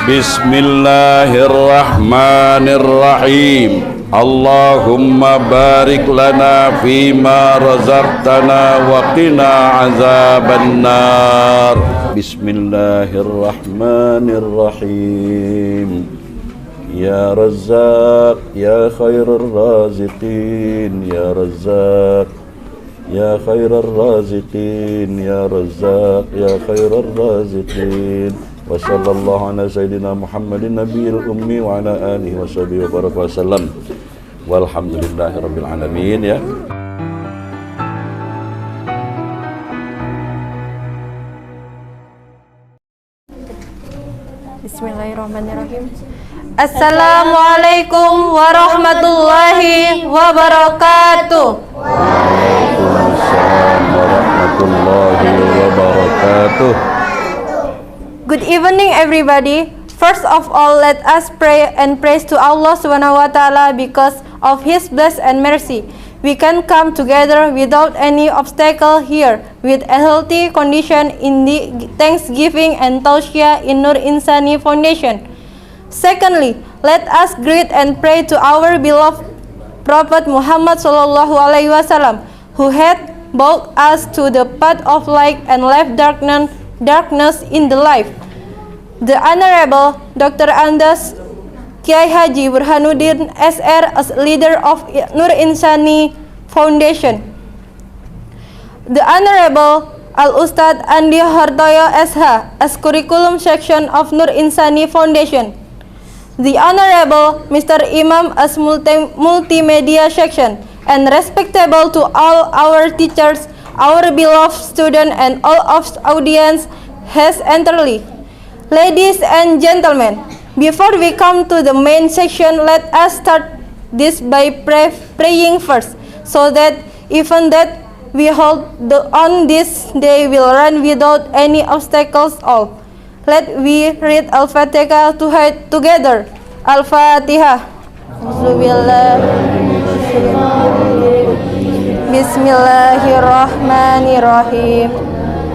Bismillahirrahmanirrahim. Allahumma barik lana fima razaqtana wa qina azabannar. Bismillahirrahmanirrahim. Ya Razzaq, ya khairur raziqin, ya Razzaq, ya khairur raziqin, ya Razzaq, ya khairur raziqin. Wa sallallahu ala sayyidina Muhammadin nabiyil ummi wa ala alihi wa sahbihi wa baraka wasallam. Walhamdulillahi rabbil alamin ya. Bismillahirrahmanirrahim. Assalamualaikum warahmatullahi wabarakatuh. Waalaikumsalam warahmatullahi wabarakatuh. Good evening everybody. First of all, let us pray and praise to Allah Subhanahu wa Ta'ala because of His blessing and mercy. We can come together without any obstacle here with a healthy condition in the Thanksgiving and Tausiah in Nur Insani Foundation. Secondly, let us greet and pray to our beloved Prophet Muhammad Sallallahu Alaihi Wasallam, who had brought us to the path of light and left darkness in the life. The Honorable Dr. Andes Kiai Haji Burhanuddin SR as leader of Nur Insani Foundation. The Honorable Al-Ustad Andi Hartoyo SH as curriculum section of Nur Insani Foundation. The Honorable Mr. Imam as multimedia section, and respectable to all our teachers, our beloved student, and all of audience has entered. Ladies and gentlemen, before we come to the main section, let us start this by praying first, so that even that we hold on this day will run without any obstacles all. Let we read Al-Fatihah together. Al-Fatihah. Bismillahirrahmanirrahim.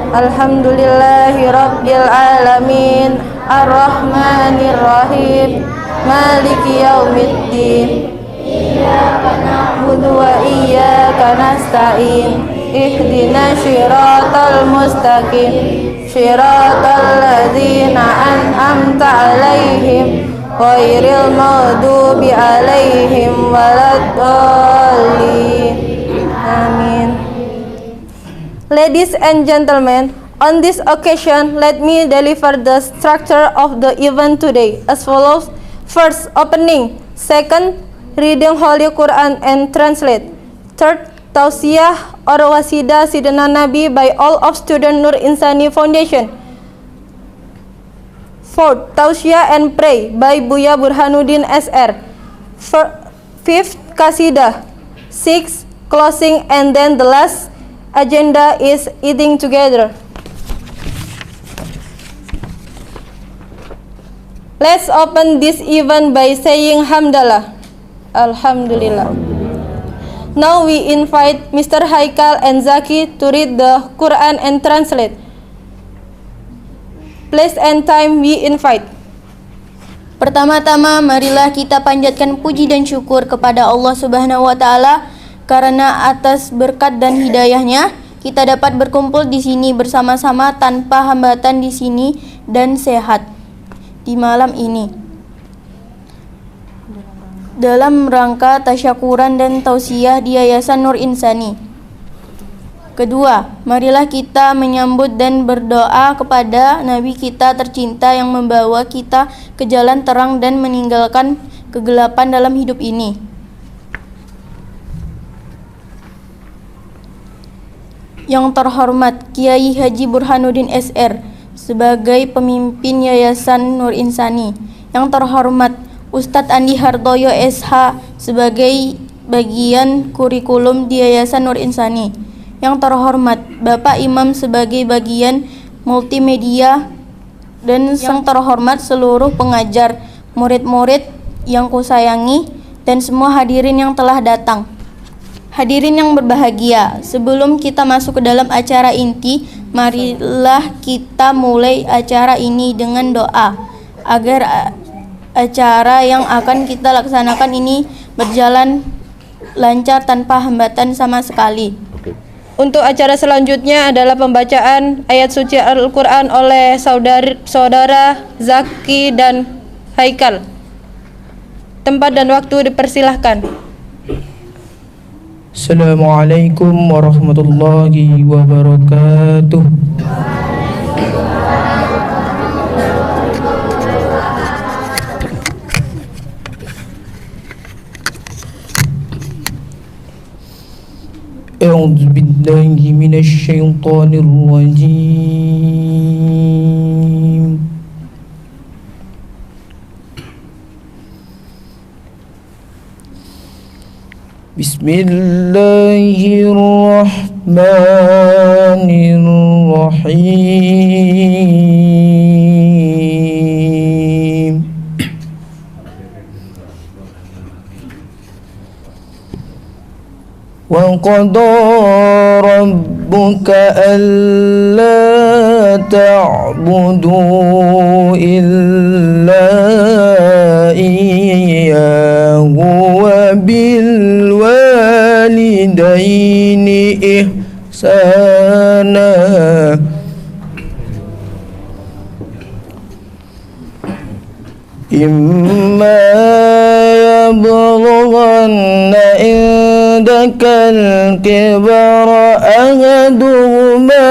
Alhamdulillahi rabbil alamin. Ar-Rahmanirrahim. Maliki yaumiddin. Iyyaka na'budu wa iyyaka nasta'in. Ihdina syiratal mustaqim. Syiratal ladzina an'amta 'alaihim ghairil maghdubi 'alaihim waladdallin. Amin. Ladies and gentlemen, on this occasion, let me deliver the structure of the event today as follows. First, opening. Second, reading Holy Quran and translate. Third, Tausiah or Wasidah Sidana Nabi by all of student Nur Insani Foundation. Fourth, Tausiah and Pray by Buya Burhanuddin SR. Fifth, Qasidah. Sixth, closing, and then the last agenda is eating together. Let's open this event by saying Hamdalah. Alhamdulillah. Now we invite Mr. Haikal and Zaki to read the Quran and translate. Place and time we invite. Pertama-tama marilah kita panjatkan puji dan syukur kepada Allah Subhanahu wa Ta'ala karena atas berkat dan hidayahnya kita dapat berkumpul di sini bersama-sama tanpa hambatan di sini dan sehat di malam ini. Dalam rangka tasyakuran dan tausiah di Yayasan Nur Insani. Kedua, marilah kita menyambut dan berdoa kepada Nabi kita tercinta yang membawa kita ke jalan terang dan meninggalkan kegelapan dalam hidup ini. Yang terhormat Kiai Haji Burhanuddin SR sebagai pemimpin Yayasan Nur Insani. Yang terhormat Ustadz Andi Hartoyo SH sebagai bagian kurikulum di Yayasan Nur Insani. Yang terhormat Bapak Imam sebagai bagian multimedia, dan yang terhormat seluruh pengajar, murid-murid yang kusayangi, dan semua hadirin yang telah datang. Hadirin yang berbahagia, sebelum kita masuk ke dalam acara inti, marilah kita mulai acara ini dengan doa. agar acara yang akan kita laksanakan ini berjalan lancar tanpa hambatan sama sekali. Oke. Untuk acara selanjutnya adalah pembacaan ayat suci Al-Quran oleh saudara Zaki dan Haikal. Tempat dan waktu dipersilahkan. Assalamualaikum warahmatullahi wabarakatuh. أعوذ بالله من الشيطان الرجيم. بسم الله الرحمن الرحيم. وقضى ربك ألا تعبدوا إلا إياه وبالوالدين إحسانا. إما يبلغن عندك الكبر أحدهما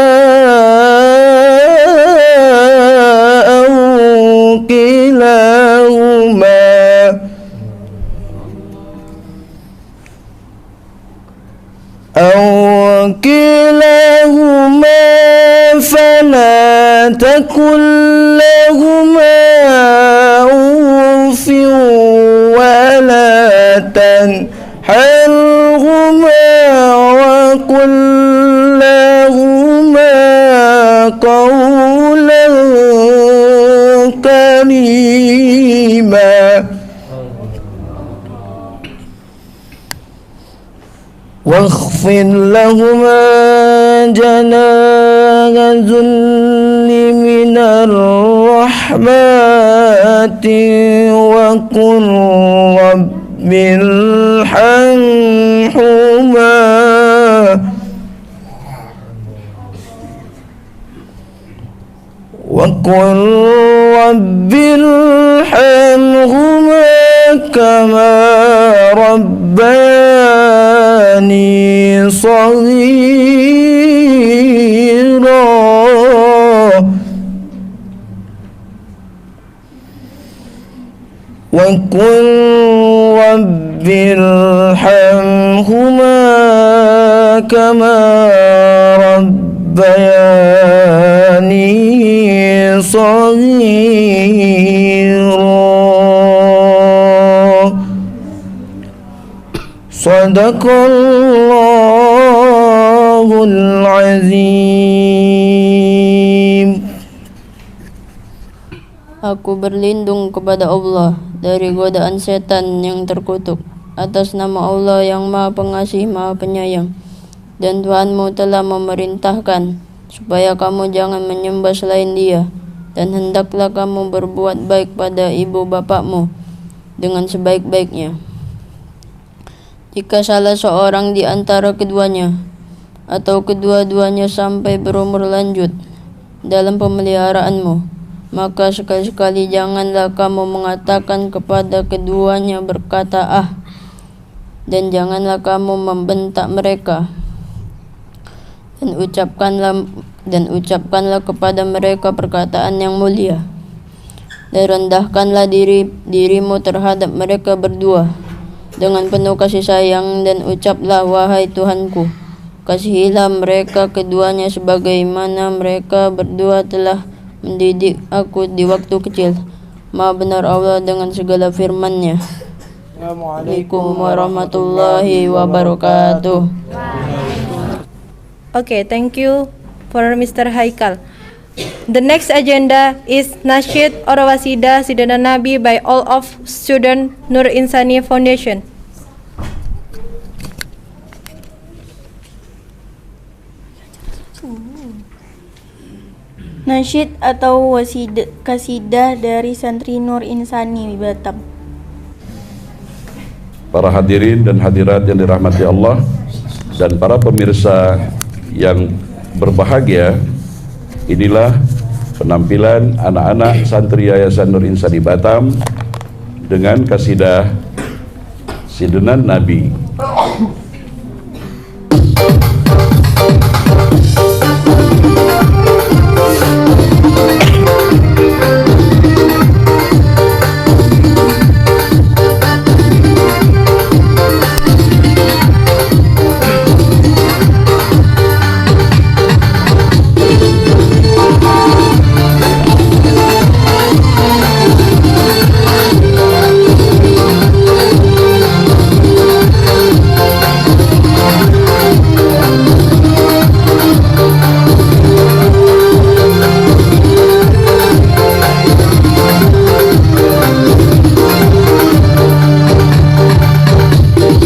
أو كلاهما فلا تقل لهما أف ولا تنهرهما وقل لهما قولا كريما. واخفض لهما جناح الذل من الرحمة وقل رب ارحمهما كما ربياني صغيرا. وقل رب ارحمهما كما ربياني صغيرا. Sadaqallahul azim. Aku berlindung kepada Allah dari godaan setan yang terkutuk. Atas nama Allah yang Maha Pengasih, Maha Penyayang. Dan Tuhanmu telah memerintahkan supaya kamu jangan menyembah selain Dia, dan hendaklah kamu berbuat baik pada ibu bapakmu dengan sebaik-baiknya. Jika salah seorang di antara keduanya atau kedua-duanya sampai berumur lanjut dalam pemeliharaanmu, maka sekali-sekali janganlah kamu mengatakan kepada keduanya berkata "ah", dan janganlah kamu membentak mereka, dan ucapkanlah kepada mereka perkataan yang mulia, dan rendahkanlah dirimu terhadap mereka berdua dengan penuh kasih sayang, dan ucaplah, wahai Tuhanku, kasihilah mereka keduanya sebagaimana mereka berdua telah mendidik aku di waktu kecil. Maha benar Allah dengan segala firman-Nya. Assalamualaikum warahmatullahi wabarakatuh. Okay, thank you for Mr. Haikal. The next agenda is Nasyid or Wasida Sidana Nabi by all of student Nur Insani Foundation. Nasyid atau kasidah dari santri Nur Insani Batam. Para hadirin dan hadirat yang dirahmati Allah dan para pemirsa yang berbahagia, inilah penampilan anak-anak santri Yayasan Nur Insani Batam dengan kasidah Sidenan Nabi.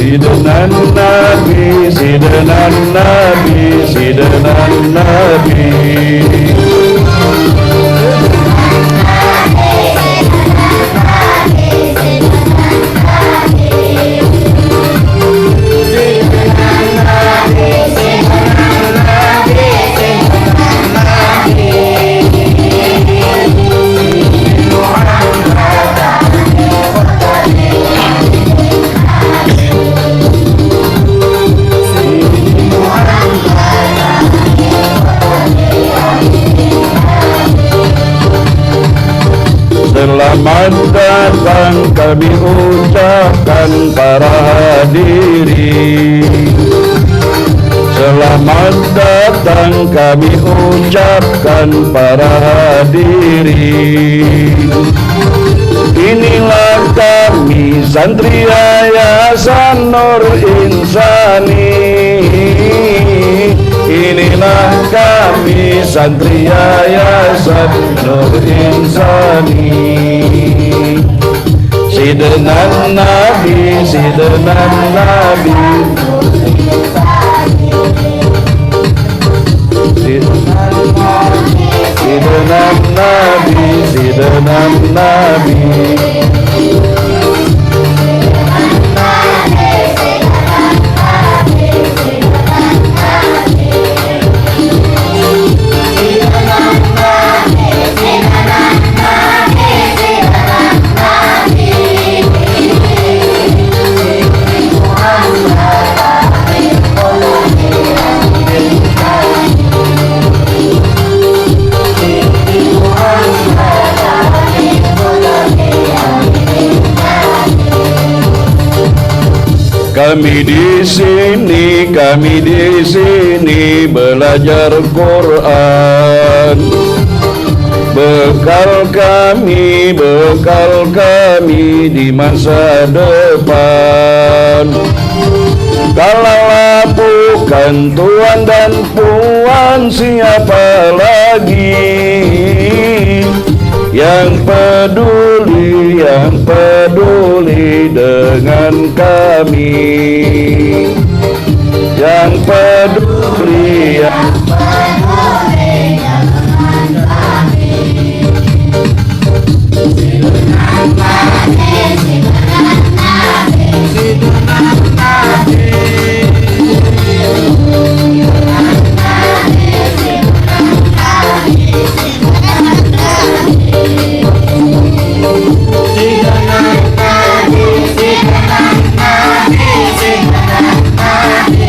Sidenan Nabi, Sidenan Nabi, Sidenan Nabi. Selamat datang kami ucapkan para hadirin. Selamat datang kami ucapkan para hadirin. Inilah kami santri Yayasan Nur Insani. Inilah kami santri Yayasan Nur Insani. Sidenan Nabi, Sidenan Nabi. Sidenan Nabi, Sidenan Nabi. Kami di sini belajar Quran. Bekal kami di masa depan. Kalaulah bukan Tuan dan Puan, siapa lagi yang peduli dengan kami, yang peduli dengan kami. Sidenan Nabi, Sidenan Nabi, Sidenan Nabi.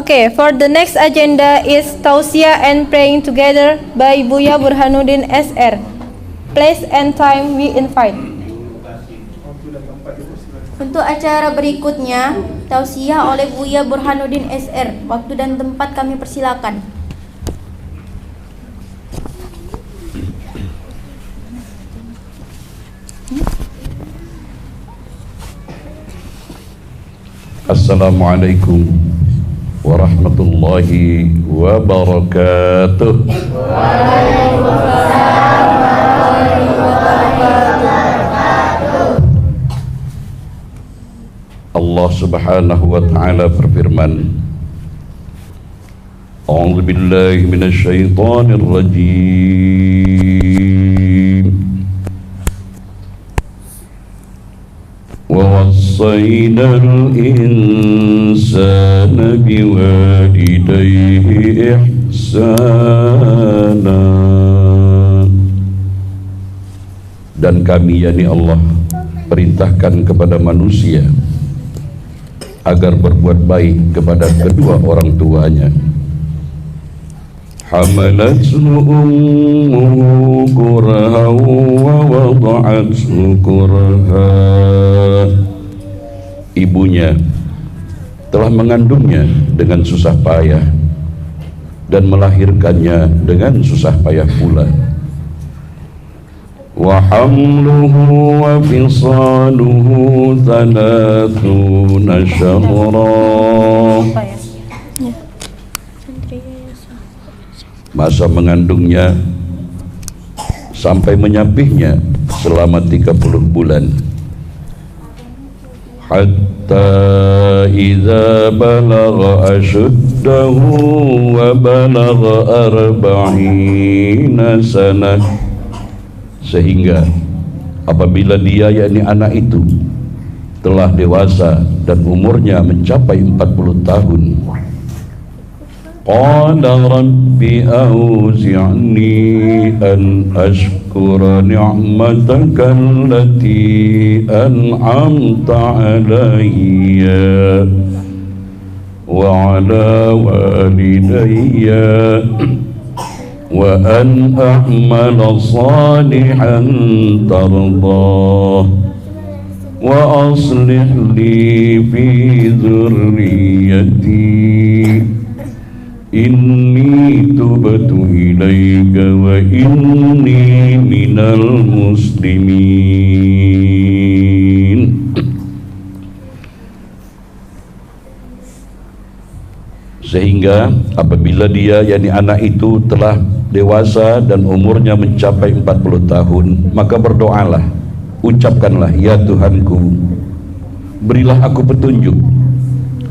Okay, for the next agenda is Tausiah and praying together by Buya Burhanuddin SR. Place and time we invite. Untuk acara berikutnya, tausiah oleh Buya Burhanuddin SR. Waktu dan tempat kami persilakan. Assalamualaikum warahmatullahi wabarakatuh. Allah Subhanahu wa taala berfirman, A'udzu billahi minasy syaithanir rajim. Wa wassaynal insana biwalidayhi ihsana. Dan kami, yakni Allah, perintahkan kepada manusia agar berbuat baik kepada kedua orang tuanya. Hamalathu ummuhu kurhan wa wada'athu kurhan. Ibunya telah mengandungnya dengan susah payah dan melahirkannya dengan susah payah pula. Wa hamluhu wa fisaluhu 30 syahra. Masa mengandungnya sampai menyapihnya selama 30 bulan. Hatta idza balagha ashuddahu wa balagha 40 sanah. Sehingga apabila dia, yakni anak itu, telah dewasa dan umurnya mencapai 40 tahun, qala rabbi auzi'ni an ashkura ni'mataka allati an'amta alayya wa ala walidayya wa an a'mala salihan tardah wa aslih li fi dhurriyyati inni tubtu ilaika wa inni minal muslimin. Sehingga apabila dia, yakni anak itu, telah dewasa dan umurnya mencapai 40 tahun, maka berdoalah, ucapkanlah, ya Tuhanku, berilah aku petunjuk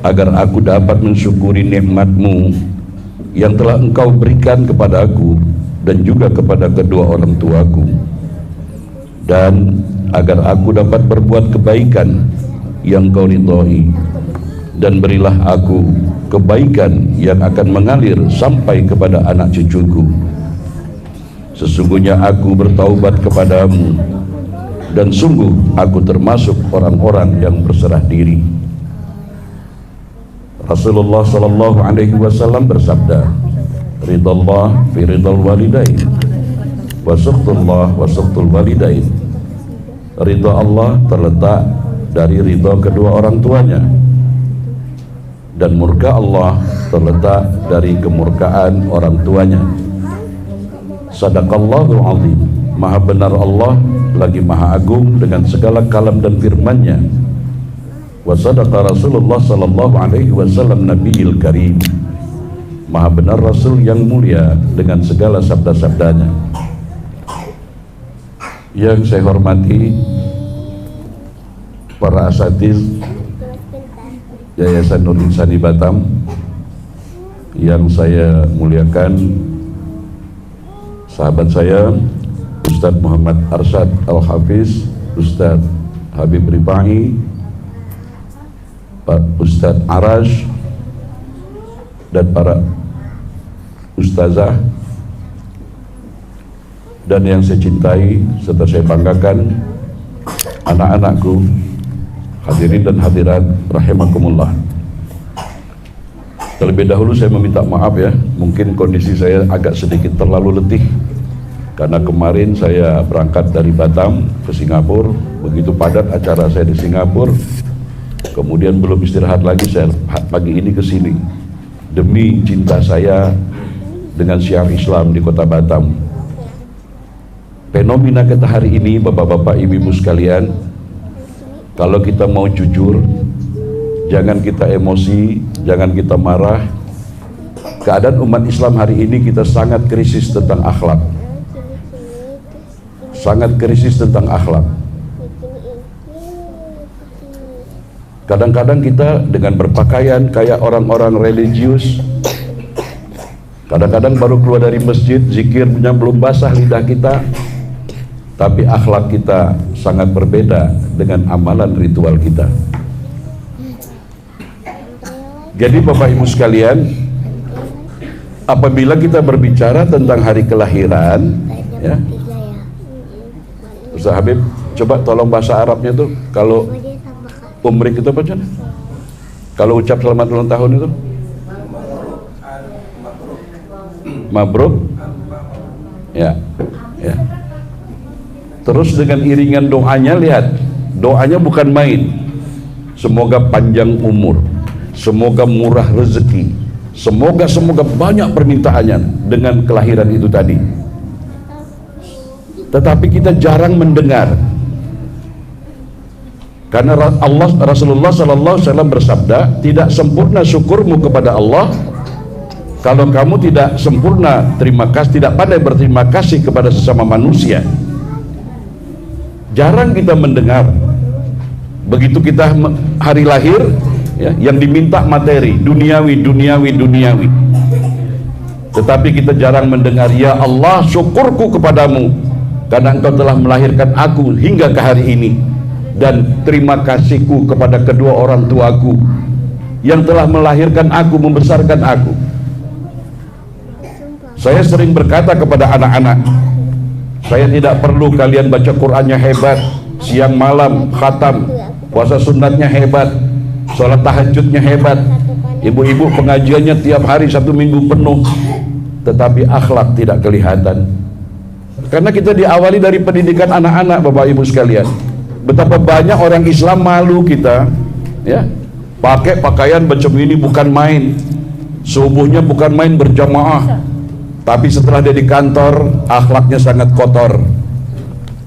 agar aku dapat mensyukuri nikmat-Mu yang telah Engkau berikan kepada aku dan juga kepada kedua orang tuaku, dan agar aku dapat berbuat kebaikan yang Kau ridhoi, dan berilah aku kebaikan yang akan mengalir sampai kepada anak cucuku. Sesungguhnya aku bertaubat kepadamu dan sungguh aku termasuk orang-orang yang berserah diri. Rasulullah sallallahu alaihi wasallam bersabda, ridallah fi ridal walidain wa sukhtullah wa sukhtul walidain. Ridha Allah terletak dari ridha kedua orang tuanya, dan murka Allah terletak dari kemurkaan orang tuanya. Sadaqallahul azim. Maha benar Allah lagi maha agung dengan segala kalam dan firman-Nya. Wa sadaqa Rasulullah sallallahu alaihi wasallam nabiyil karim. Maha benar Rasul yang mulia dengan segala sabda-sabdanya. Yang saya hormati para asatiz Yayasan Nur Insani Batam, yang saya muliakan sahabat saya Ustadz Muhammad Arsyad Al-Hafiz, Ustadz Habib Rifai, Pak Ustadz Arash, dan para ustazah, dan yang saya cintai serta saya banggakan, anak-anakku, hadirin dan hadirat rahimakumullah. Terlebih dahulu saya meminta maaf ya, mungkin kondisi saya agak sedikit terlalu letih karena kemarin saya berangkat dari Batam ke Singapura, begitu padat acara saya di Singapura, kemudian belum istirahat lagi, saya pagi ini ke sini demi cinta saya dengan syiar Islam di kota Batam. Fenomena kita hari ini, bapak-bapak, ibu-ibu sekalian, kalau kita mau jujur, jangan kita emosi, jangan kita marah. Keadaan umat Islam hari ini kita sangat krisis tentang akhlak. Sangat krisis tentang akhlak. Kadang-kadang kita dengan berpakaian kayak orang-orang religius, kadang-kadang baru keluar dari masjid, zikirnya belum basah lidah kita, tapi akhlak kita sangat berbeda dengan amalan ritual kita. Jadi Bapak Ibu sekalian, apabila kita berbicara tentang hari kelahiran, ya, Ustaz Habib, coba tolong bahasa Arabnya tuh, kalau umrik itu apa Chan? Kalau ucap selamat ulang tahun itu? Mabruk. Ya, ya. Terus dengan iringan doanya, lihat, doanya bukan main. Semoga panjang umur, semoga murah rezeki, semoga banyak permintaannya dengan kelahiran itu tadi. Tetapi kita jarang mendengar, karena Rasulullah SAW bersabda, tidak sempurna syukurmu kepada Allah kalau kamu tidak sempurna terima kasih, tidak pandai berterima kasih kepada sesama manusia. Jarang kita mendengar. Begitu kita hari lahir, ya, yang diminta materi, duniawi. Tetapi kita jarang mendengar, ya Allah, syukurku kepadamu karena engkau telah melahirkan aku hingga ke hari ini, dan terima kasihku kepada kedua orang tuaku yang telah melahirkan aku, membesarkan aku. Saya sering berkata kepada anak-anak, saya tidak perlu kalian baca Qur'annya hebat, siang malam khatam, puasa sunatnya hebat, sholat tahajudnya hebat, ibu-ibu pengajiannya tiap hari 1 minggu penuh, tetapi akhlak tidak kelihatan. Karena kita diawali dari pendidikan anak-anak, Bapak Ibu sekalian. Betapa banyak orang Islam malu kita, ya, pakai pakaian macam ini bukan main, subuhnya bukan main berjamaah, tapi setelah dia di kantor akhlaknya sangat kotor,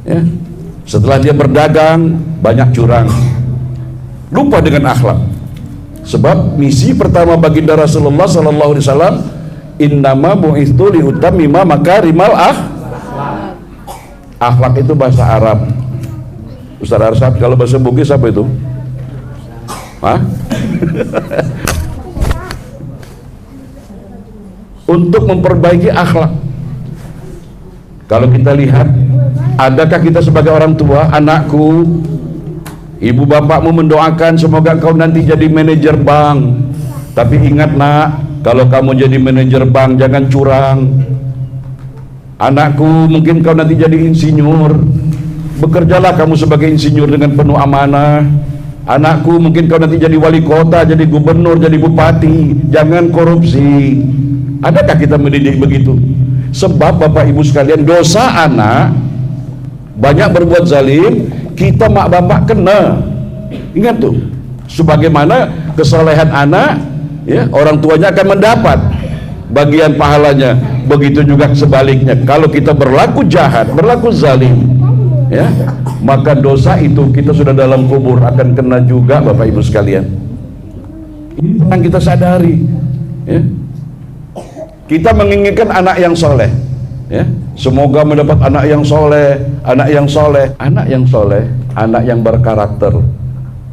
ya. Setelah dia berdagang banyak curang, lupa dengan akhlak. Sebab misi pertama baginda Rasulullah SAW, innama bu'itsu liutammima makarimal akhlak itu bahasa Arab. Ustaz Arsyad, kalau bahasa Bugis apa itu? Hah? Untuk memperbaiki akhlak. Kalau kita lihat, adakah kita sebagai orang tua, anakku, ibu bapakmu mendoakan semoga kau nanti jadi manajer bank, tapi ingat nak, kalau kamu jadi manajer bank jangan curang. Anakku, mungkin kau nanti jadi insinyur, bekerjalah kamu sebagai insinyur dengan penuh amanah. Anakku, mungkin kau nanti jadi wali kota, jadi gubernur, jadi bupati, jangan korupsi. Adakah kita mendidik begitu? Sebab Bapak Ibu sekalian, dosa anak, banyak berbuat zalim, kita mak bapak kena. Ingat tuh, sebagaimana kesolehan anak, ya, orang tuanya akan mendapat bagian pahalanya. Begitu juga sebaliknya, kalau kita berlaku jahat, berlaku zalim, ya, maka dosa itu kita sudah dalam kubur akan kena juga, Bapak Ibu sekalian. Ini yang kita sadari, ya. Kita menginginkan anak yang soleh, ya. Semoga mendapat anak yang soleh, anak yang soleh, anak yang soleh, anak yang berkarakter,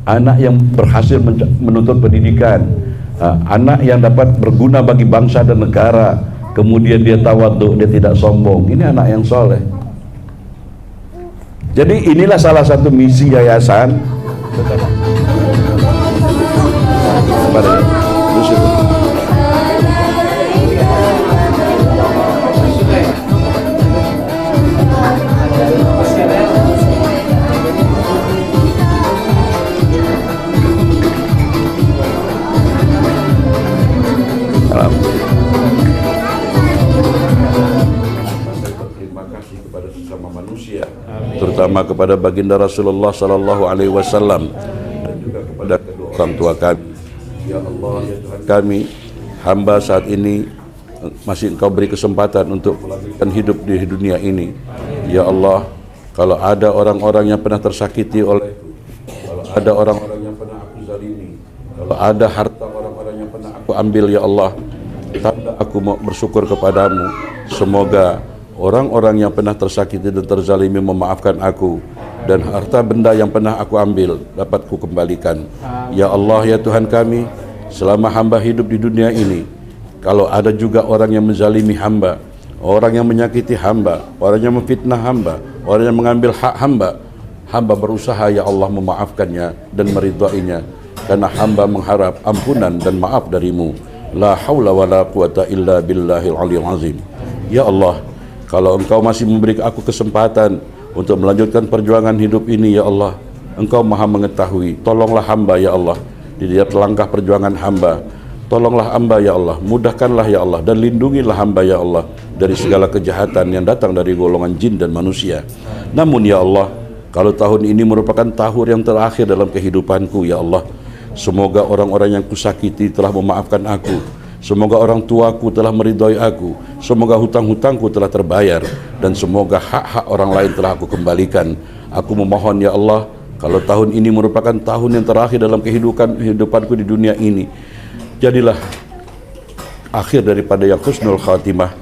anak yang berhasil menuntut pendidikan, anak yang dapat berguna bagi bangsa dan negara, kemudian dia tawadhu, dia tidak sombong. Ini anak yang soleh. Jadi inilah salah satu misi yayasan. berterima kasih kepada sesama manusia, terutama kepada baginda Rasulullah sallallahu alaihi wasallam dan juga kepada kedua orang tua kami. Ya Allah, ya Tuhan kami, hamba saat ini masih Engkau beri kesempatan untuk melanjutkan hidup di dunia ini. Ya Allah, kalau ada orang-orang yang pernah tersakiti olehku, kalau ada orang-orang yang pernah aku zalimi, kalau ada harta orang-orang yang pernah aku ambil, ya Allah, tanda aku mau bersyukur kepadamu. Semoga orang-orang yang pernah tersakiti dan terzalimi memaafkan aku, dan harta benda yang pernah aku ambil dapat ku kembalikan. Ya Allah, ya Tuhan kami, selama hamba hidup di dunia ini, kalau ada juga orang yang menzalimi hamba, orang yang menyakiti hamba, orang yang memfitnah hamba, orang yang mengambil hak hamba, hamba berusaha ya Allah memaafkannya dan meridainya, karena hamba mengharap ampunan dan maaf darimu. La haula wa la quwata illa billahil aliyil azim. Ya Allah, kalau Engkau masih memberi aku kesempatan untuk melanjutkan perjuangan hidup ini, ya Allah, Engkau maha mengetahui. Tolonglah hamba ya Allah di tiap langkah perjuangan hamba. Tolonglah hamba ya Allah, mudahkanlah ya Allah, dan lindungilah hamba ya Allah dari segala kejahatan yang datang dari golongan jin dan manusia. Namun ya Allah, kalau tahun ini merupakan tahun yang terakhir dalam kehidupanku, ya Allah, semoga orang-orang yang kusakiti telah memaafkan aku, semoga orang tuaku telah meridhai aku, semoga hutang-hutangku telah terbayar, dan semoga hak-hak orang lain telah aku kembalikan. Aku memohon ya Allah, kalau tahun ini merupakan tahun yang terakhir dalam kehidupanku di dunia ini, jadilah akhir daripada yang husnul khatimah.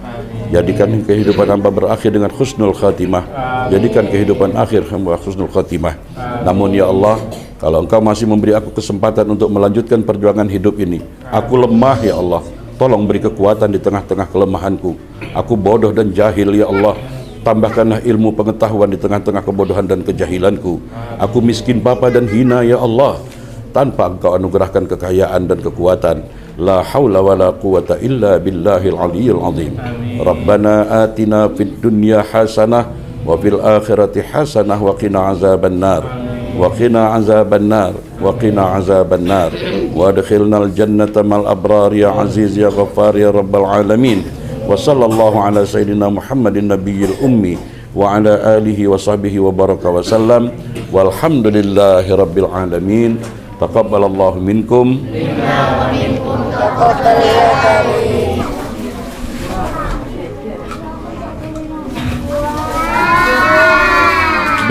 Jadikan kehidupan hamba berakhir dengan husnul khatimah. Jadikan kehidupan akhir hamba husnul khatimah. Namun ya Allah, kalau Engkau masih memberi aku kesempatan untuk melanjutkan perjuangan hidup ini, aku lemah ya Allah, tolong beri kekuatan di tengah-tengah kelemahanku. Aku bodoh dan jahil ya Allah, tambahkanlah ilmu pengetahuan di tengah-tengah kebodohan dan kejahilanku. Aku miskin bapa dan hina ya Allah, tanpa Engkau anugerahkan kekayaan dan kekuatan. La haula wa la quwata illa billahil aliyyil azim. Rabbana atina fid dunya hasanah wa fil akhirati hasanah wa qina azaban nar. Wa qina azaban nar. Wa qina azaban nar. Wa adkhilnal jannata mal abrar ya aziz ya ghaffar ya rabbal alamin. Wa sallallahu ala sayyidina Muhammadin nabiyil ummi wa ala alihi wa sahbihi wa baraka wa sallam. Walhamdulillahi rabbil alamin. Taqabbalallahu minkum.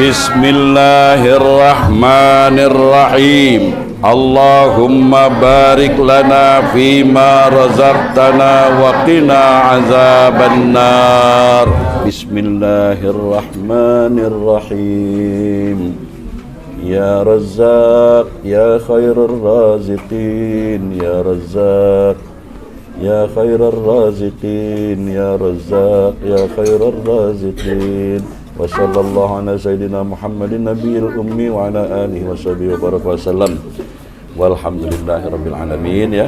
Bismillahirrahmanirrahim. Allahumma barik lana fima razaqtana wa qina azabannar. Bismillahirrahmanirrahim. Ya Razzaq, ya khairur raziqin, ya Razzaq, ya khairur raziqin, ya Razzaq, ya khairur raziqin. Wa sallallahu ala sayyidina Muhammadin nabiyil ummi wa ala alihi wa sahbihi wa baraka wa sallam. Walhamdulillahi rabbil alamin ya.